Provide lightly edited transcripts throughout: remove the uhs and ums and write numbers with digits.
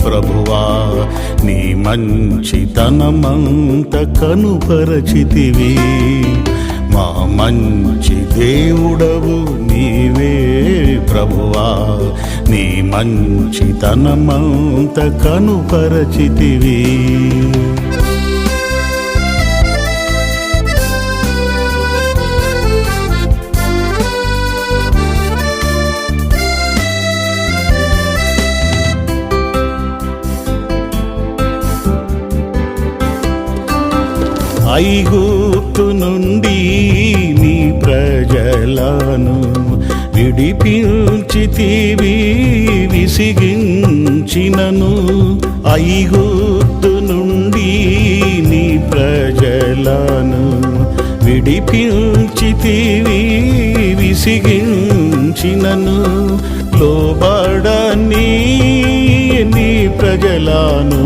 ప్రభువా నీ మంచితనమంత కనుపరచితివి మా మంచి దేవుడవు నీవే ప్రభువా నీ మంచితనమంత కనుపరచితివి ఐగుప్తు నుండి నీ ప్రజలను విడిపించితివి విసిగించినను ఐగుప్తు నుండి నీ ప్రజలను విడిపించితివి విసిగించినను లోబడని నీ ప్రజలను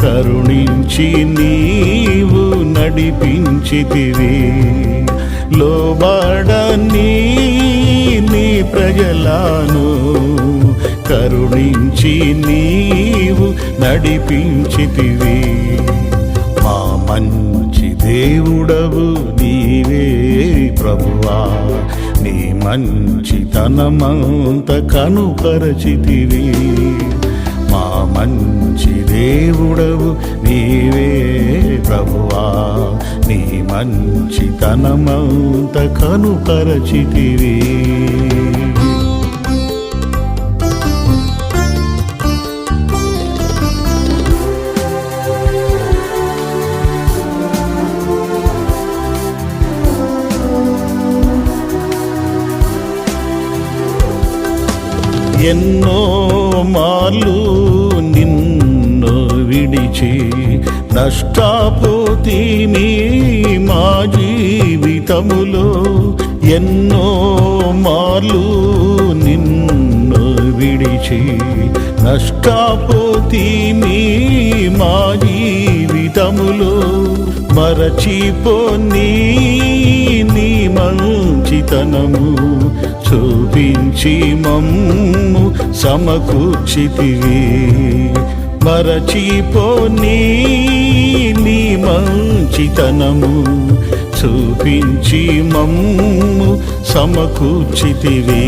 కరుణించి నీవు నడిపించితివి లోబడని నీ ప్రజలను కరుణించి నీవు నడిపించితివి మా మంచి దేవుడవు నీవే ప్రభువా నీ మంచితనమంత కనుపరచితివి మా మంచి దేవుడవు నీవే ప్రభువా నీ మంచితనమంత కనుపరచితివి ఎన్నో మార్లు నిన్ను విడిచి నష్టపోతిమి మా జీవితములో ఎన్నో మార్లు నిన్ను విడిచి నష్టపోతిమి మా జీవితములో మరచిపోని నీ మంచితనము చూపించి మమ్ము సమకూర్చితివి మరచిపోని నీ మంచితనము చూపించి మమ్ము సమకూర్చితివి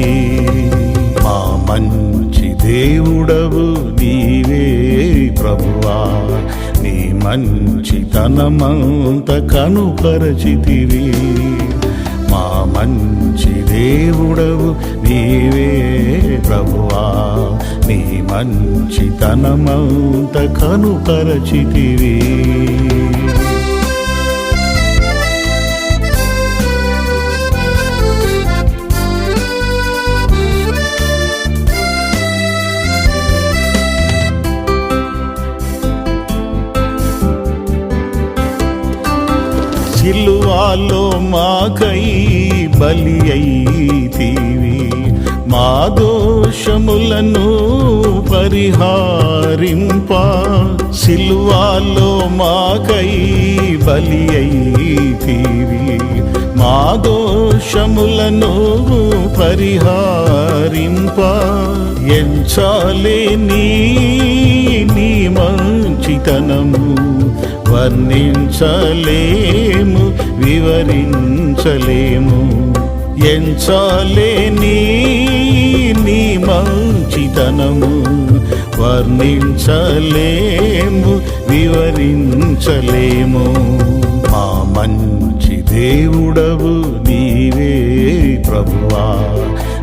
మా మంచి దేవుడవు నీవే ప్రభువా నీ మంచితనమంత కనుపరచితివి మా మంచి దేవుడవు నీవే ప్రభువా నీ మంచితనమంత కనుపరచితివి సిలువలో మాకై బలి అయితివి మా దోషములను పరిహారింప సిలువలో మాకై బలి అయితివి మా దోషములను పరిహారింప ఎంచాలేని నీ మంచితనము వర్ణించలేము వివరించలేము ఎంచాలేని నీ మంచితనము వర్ణించలేము వివరించలేము మా మంచి దేవుడవు నీవే ప్రభువా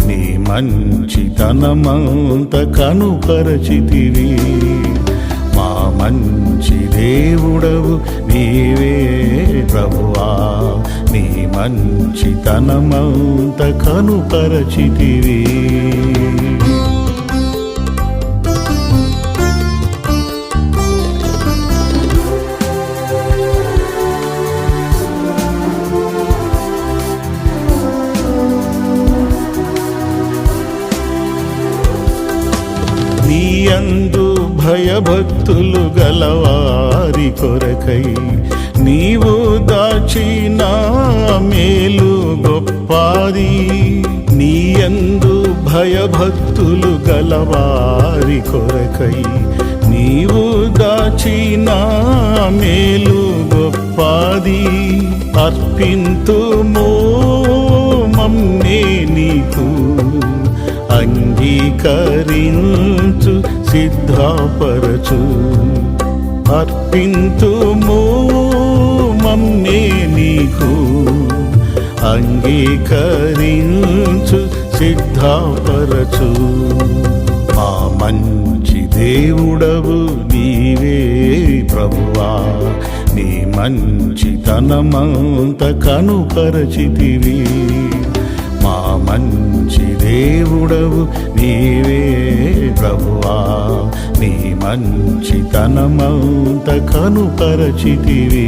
నీ మంచితనమంత కనుపరచితివి మా మంచి దేవుడవు నీవే ప్రభువా నీ మంచితనమంత కనుపరచితివి నీయందు భయభక్తులు గలవారి కొరకై నీవు దాచిన మేలు గొప్పది నీయందు భయభక్తులు గలవారి కొరకై కొరకై నీవు దాచిన మేలు గొప్పది. అర్పింతుము మమ్మే నీకు అంగీకరించు సిద్ధపరచు. అర్పింతుము మమ్మే నీకు అంగీకరించు సిద్ధపరచు. మా మంచి దేవుడవు నీవే ప్రభువా, నీ మంచితనమంత కనుపరచితివి. మా మంచి దేవుడవు నీవే ప్రభువా, నీ మంచితనమంత కనుపరచితివి.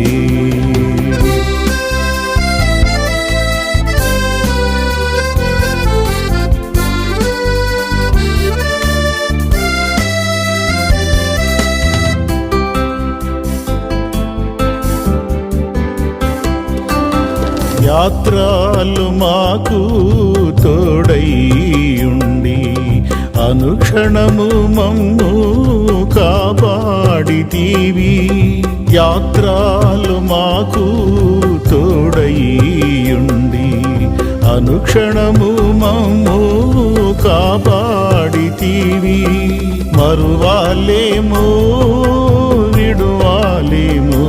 యాత్రలు మాకు తోడైయుండి అనుక్షణము మమ్ము కాపాడితివి. యాత్రలు మాకు తోడైయుండి అనుక్షణము మమ్ము కాపాడితివి. మరువాలేమో విడువాలేమో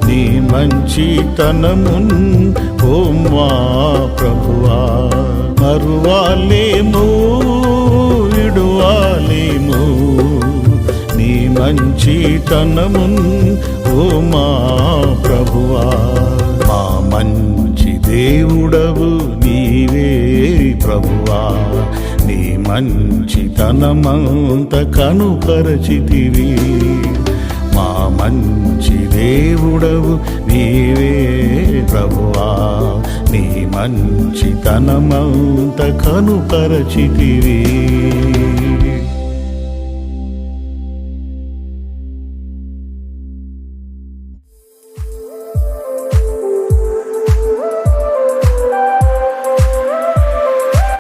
నీ మంచితనమున్ ఓ మా ప్రభువా. మరువాలేమో విడువాలేమో నీ మంచితనమున్ ఓ మా ప్రభువా. మా మంచి దేవుడవు నీవే ప్రభువా, నీ మంచితనమంత కనుపరచితివి. మా మంచి దేవుడవు నీవే ప్రభువా, నీ మంచితనమంత కనుపరచితివి.